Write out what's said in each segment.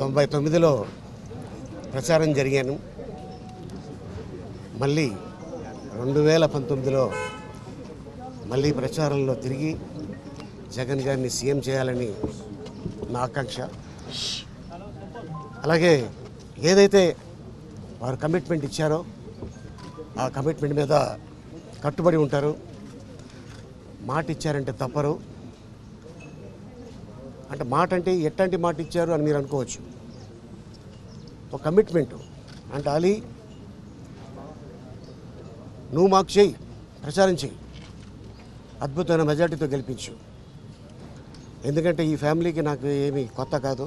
99లో ప్రచారం జరిగాను. మళ్ళీ 2019లో మళ్ళీ ప్రచారంలో తిరిగి జగన్ గారిని సీఎం చేయాలని నా ఆకాంక్ష. అలాగే ఏదైతే వారు కమిట్మెంట్ ఇచ్చారో ఆ కమిట్మెంట్ మీద కట్టుబడి ఉంటారు. మాట ఇచ్చారంటే తప్పరు. అంటే మాట అంటే ఎట్లాంటి మాట ఇచ్చారు అని మీరు అనుకోవచ్చు. ఒక కమిట్మెంటు అంటే అలీ నువ్వు మాకు చెయ్యి, ప్రచారం చెయ్యి, అద్భుతమైన మెజార్టీతో గెలిపించు. ఎందుకంటే ఈ ఫ్యామిలీకి నాకు ఏమీ కొత్త కాదు.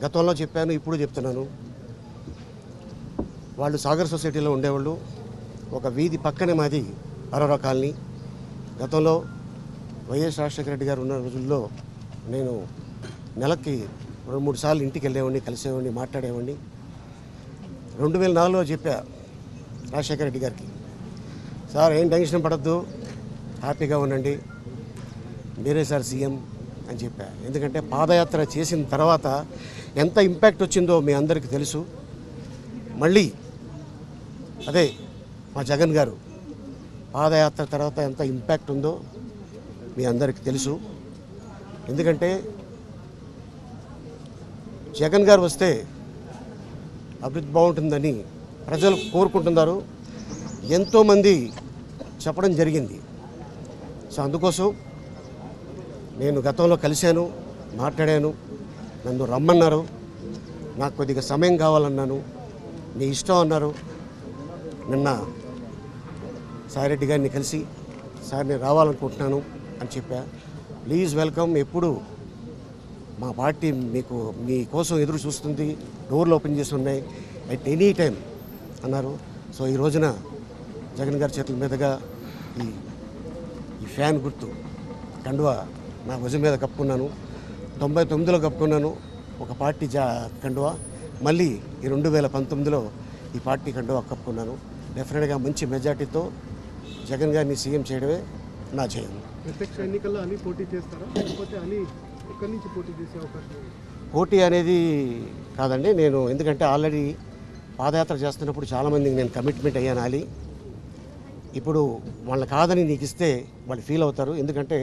గతంలో చెప్పాను, ఇప్పుడు చెప్తున్నాను. వాళ్ళు సాగర్ సొసైటీలో ఉండేవాళ్ళు. ఒక వీధి పక్కనే మాది అరోరా కాలనీ. గతంలో వైఎస్ రాజశేఖర రెడ్డి గారు ఉన్న రోజుల్లో నేను నెలకి 2-3 సార్లు ఇంటికి వెళ్ళేవాడిని, కలిసేవాడిని, మాట్లాడేవాడిని. 2004లో చెప్పా రాజశేఖర రెడ్డి గారికి, సార్ ఏం టెన్షన్ పడద్దు, హ్యాపీగా ఉండండి, మీరే సార్ సీఎం అని చెప్పా. ఎందుకంటే పాదయాత్ర చేసిన తర్వాత ఎంత ఇంపాక్ట్ వచ్చిందో మీ అందరికీ తెలుసు. మళ్ళీ అదే మా జగన్ గారు పాదయాత్ర తర్వాత ఎంత ఇంపాక్ట్ ఉందో మీ అందరికీ తెలుసు. ఎందుకంటే జగన్ గారు వస్తే అభివృద్ధి బాగుంటుందని ప్రజలు కోరుకుంటున్నారు. ఎంతోమంది చెప్పడం జరిగింది. సో అందుకోసం నేను గతంలో కలిశాను, మాట్లాడాను. నన్ను రమ్మన్నారు, నాకు కొద్దిగా సమయం కావాలన్నాను. మీ ఇష్టం అన్నారు. నిన్న సాయిరెడ్డి గారిని కలిసి, సార్ నేను రావాలనుకుంటున్నాను అని చెప్పా. ప్లీజ్ వెల్కమ్, ఎప్పుడు మా పార్టీ మీకోసం ఎదురు చూస్తుంది, డోర్లు ఓపెన్ చేసి ఉన్నాయి అట్ ఎనీ టైం అన్నారు. సో ఈ రోజున జగన్ గారి చేతుల మీదుగా ఈ ఫ్యాన్ గుర్తు కండువా నా భుజం మీద కప్పుకున్నాను. 99లో కప్పుకున్నాను ఒక పార్టీ కండువా. మళ్ళీ ఈ 2019లో ఈ పార్టీ కండువా కప్పుకున్నాను. డెఫినెట్గా మంచి మెజార్టీతో జగన్ గారిని సీఎం చేయడమే నా జయం. ప్రత్యక్ష ఎన్నికల్లో అలీ పోటీ చేస్తారా, లేకపోతే అలీ ఎక్కడి నుంచి పోటీ చేసే అవకాశం? పోటీ అనేది కాదండి. నేను ఎందుకంటే ఆల్రెడీ పాదయాత్ర చేస్తున్నప్పుడు చాలామందికి నేను కమిట్మెంట్ అయ్యాను అలీ. ఇప్పుడు వాళ్ళ కాదని నీకు ఇస్తే వాళ్ళు ఫీల్ అవుతారు. ఎందుకంటే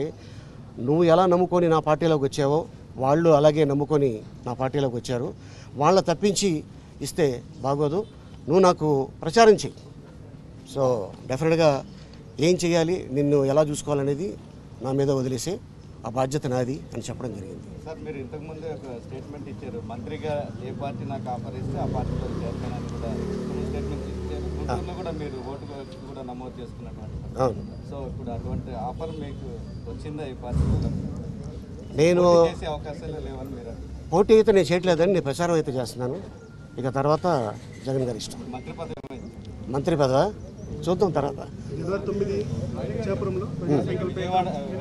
నువ్వు ఎలా నమ్ముకొని నా పార్టీలోకి వచ్చావో వాళ్ళు అలాగే నమ్ముకొని నా పార్టీలోకి వచ్చారు. వాళ్ళ తప్పించి ఇస్తే బాగోదు. నువ్వు నాకు ప్రచారం చెయ్యి. సో డెఫినెట్గా ఏం చేయాలి, నిన్ను ఎలా చూసుకోవాలనేది నా మీద వదిలేసి ఆ బాధ్యత నాది అని చెప్పడం జరిగింది. సార్, మీరు ఇంతకుముందే ఒక స్టేట్మెంట్ ఇచ్చారు, మంత్రిగా ఏ పార్టీ నాకు ఆఫర్ ఇస్తే ఆ పార్టీలో చేస్తానని కూడా స్టేట్మెంట్ ఇచ్చారు. గుంటూరులో కూడా మీరు ఓటు కూడా నమోదు చేసుకున్నటువంటి. అవును. సో ఇప్పుడు అటువంటి ఆఫర్ మీకు వచ్చిందా ఈ పార్టీలో? నేను చేసే అవకాశాలు లేవని మీరు పోటీ అయితే నేను చేయట్లేదని, నేను ప్రచారం అయితే చేస్తున్నాను. ఇక తర్వాత జగన్ గారి ఇష్టం. మంత్రి పదవి ఏమైంది? మంత్రి పదవా చూద్దాం తర్వాత. 29 ఇచ్చాపురంలో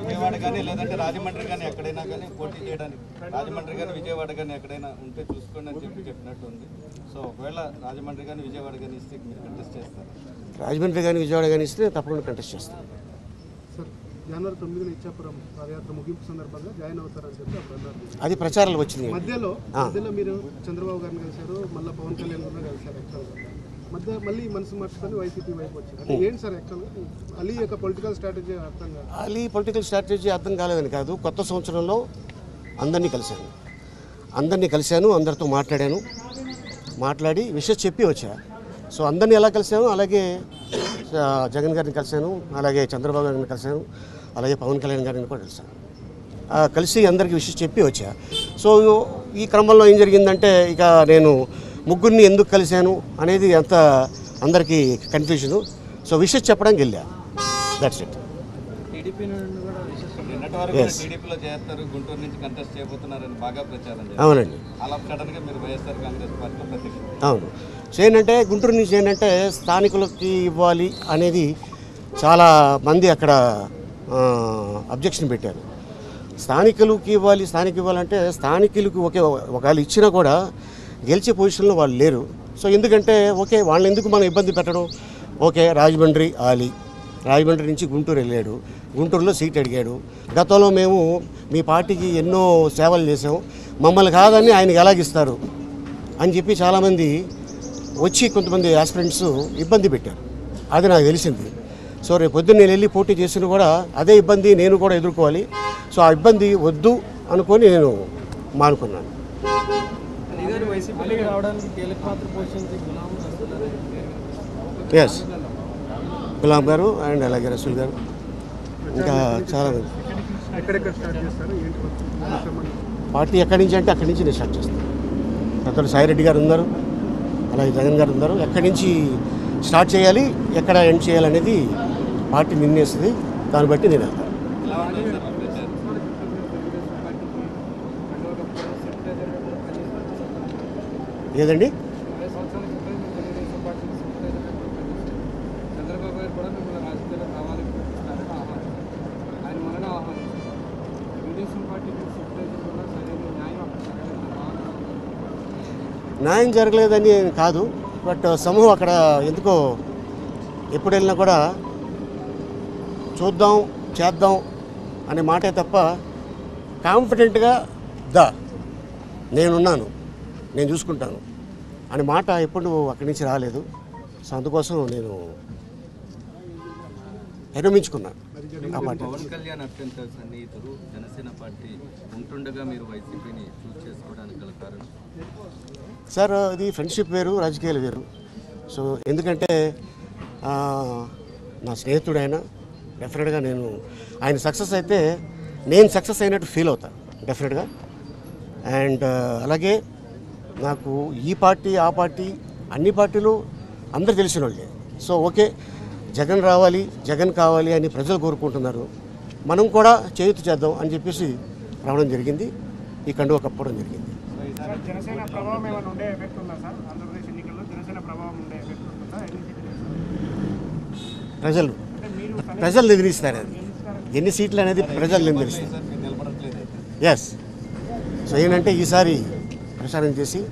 విజయవాడ కానీ లేదంటే రాజమండ్రి కానీ ఎక్కడైనా కానీ పోటీ చేయడానికి, రాజమండ్రి కానీ విజయవాడ కానీ ఎక్కడైనా ఉంటే చూసుకోండి అని చెప్పినట్టు ఉంది. సో ఒకవేళ రాజమండ్రి కానీ విజయవాడ కానీ ఇస్తే మీరు కంటెస్ట్ చేస్తారు? రాజమండ్రి కానీ విజయవాడ కానీ ఇస్తే తప్పకుండా కంటెస్ట్ చేస్తాను. సార్, జనవరి 9న ఇచ్చాపురం పాదయాత్ర ముగింపు సందర్భంగా జాయిన్ అవుతారని చెప్పి అప్పుడు అన్నారు. అది ప్రచారాలు వచ్చింది. మధ్యలో మీరు చంద్రబాబు గారిని కలిశారు, మళ్ళీ పవన్ కళ్యాణ్ గారిని కలిశారు. యాక్చువల్గా మళ్ళీ మనసు మార్చుకొని వైసీపీ వైపు వచ్చారు. అంటే ఏంటి సార్ యాక్చువల్గా అలీ యొక్క పొలిటికల్ స్ట్రాటజీ అర్థం కాదు? అలీ పొలిటికల్ స్ట్రాటజీ అర్థం కాలేదని కాదు, కొత్త సంవత్సరంలో అందరినీ కలిశాను, అందరితో మాట్లాడి విషయం చెప్పి వచ్చా. సో అందరినీ ఎలా కలిశాను, అలాగే జగన్ గారిని కలిశాను, అలాగే చంద్రబాబు గారిని కలిశాను, అలాగే పవన్ కళ్యాణ్ గారిని కూడా కలిశాను. కలిసి అందరికీ విషయం చెప్పి వచ్చా. సో ఈ క్రమంలో ఏం జరిగిందంటే, ఇక నేను ముగ్గురిని ఎందుకు కలిశాను అనేది అంత అందరికీ కన్ఫ్యూజను. సో విషయం చెప్పడానికి వెళ్ళా. That's it. నిన్నటి వరకు టీడీపీలో చేస్తారు, గుంటూరు నుంచి కంటెస్ట్ చేయబోతున్నారని బాగా ప్రచారం చేస్తారు. అవునండి. అలా సడన్గా మీరు వైఎస్ఆర్ కాంగ్రెస్ పార్టీలో ప్రత్యక్ష. అవును. ఏంటంటే గుంటూరు నుంచి ఏంటంటే స్థానికులకి ఇవ్వాలి అనేది చాలా మంది అక్కడ అబ్జెక్షన్ పెట్టారు. స్థానికులకి ఇవ్వాలంటే స్థానికులకు ఒకవేళ ఇచ్చినా కూడా గెలిచే పొజిషన్లో వాళ్ళు లేరు. సో ఎందుకంటే వాళ్ళని ఎందుకు మనం ఇబ్బంది పెట్టడం. రాజమండ్రి ఆలీ రాజమండ్రి నుంచి గుంటూరు వెళ్ళాడు, గుంటూరులో సీట్ అడిగాడు. గతంలో మేము మీ పార్టీకి ఎన్నో సేవలు చేసాం, మమ్మల్ని కాదని ఆయనకి ఎలాగిస్తారు అని చెప్పి చాలామంది వచ్చి కొంతమంది ఆస్పిరెంట్స్ ఇబ్బంది పెట్టారు. అది నాకు తెలిసింది. సో రేపు పొద్దున్న నేను వెళ్ళి పోటీ చేసిన కూడా అదే ఇబ్బంది నేను కూడా ఎదుర్కోవాలి. సో ఆ ఇబ్బంది వద్దు అనుకొని నేను మానుకున్నాను. ఎస్, గులాం గారు అండ్ అలాగే రసూల్ గారు ఇంకా చాలామంది. ఎక్కడెక్కడ స్టార్ట్ చేస్తారు ఏంటి పార్టీ ఎక్కడి నుంచి అంటే అక్కడి నుంచి నేను స్టార్ట్ చేస్తాను. పెద్దలు సాయిరెడ్డి గారు ఉన్నారు, అలాగే జగన్ గారు ఉన్నారు. ఎక్కడి నుంచి స్టార్ట్ చేయాలి, ఎక్కడ ఎండ్ చేయాలనేది పార్టీ నిర్ణయిస్తుంది. దాన్ని బట్టి నేను వెళ్తాను. ఏదండి? న్యాయం జరగలేదని కాదు, బట్ సమూహం అక్కడ ఎందుకో ఎప్పుడు వెళ్ళినా కూడా చూద్దాం చేద్దాం అనే మాటే తప్ప కాన్ఫిడెంట్గా నేనున్నాను, నేను చూసుకుంటాను అనే మాట ఎప్పుడు అక్కడి నుంచి రాలేదు. సో అందుకోసం నేను విరమించుకున్నాను ఆ పార్టీ. పవన్ కళ్యాణ్ అత్యంత సన్నిహితులు, జనసేన పార్టీ ఉంటుండగా మీరు వైసీపీని చూస్ చేసుకోవడానికి గల కారణం? సార్, అది ఫ్రెండ్షిప్ వేరు, రాజకీయాలు వేరు. సో ఎందుకంటే నా స్నేహితుడు ఆయన, డెఫినెట్గా ఆయన సక్సెస్ అయితే నేను సక్సెస్ అయినట్టు ఫీల్ అవుతాను డెఫినెట్గా. అండ్ అలాగే నాకు ఈ పార్టీ ఆ పార్టీ అన్ని పార్టీలు అందరూ తెలిసిన వాళ్ళే. సో ఓకే, జగన్ రావాలి, జగన్ కావాలి అని ప్రజలు కోరుకుంటున్నారు. మనం కూడా చేయూత చేద్దాం అని చెప్పేసి రావడం జరిగింది. ఈ కండువా కప్పడం జరిగింది. జనసేన ప్రభావం ఏమైనా ఉండే ఎఫెక్ట్ ఉందా సార్? ఆంధ్రప్రదేశ్ ఎన్నికల్లో జనసేన ప్రభావం ఉండే ఎఫెక్ట్ ఉంటుందా? ప్రజలు నిర్ణయిస్తారు. అది ఎన్ని సీట్లు అనేది ప్రజలు నిర్ణయిస్తారు. ఎస్. సో ఏంటంటే ఈసారి ప్రచారం చేసి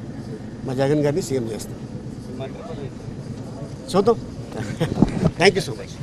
మా జగన్ గారిని సీఎం చేస్తాం. చూద్దాం. Thank you so much.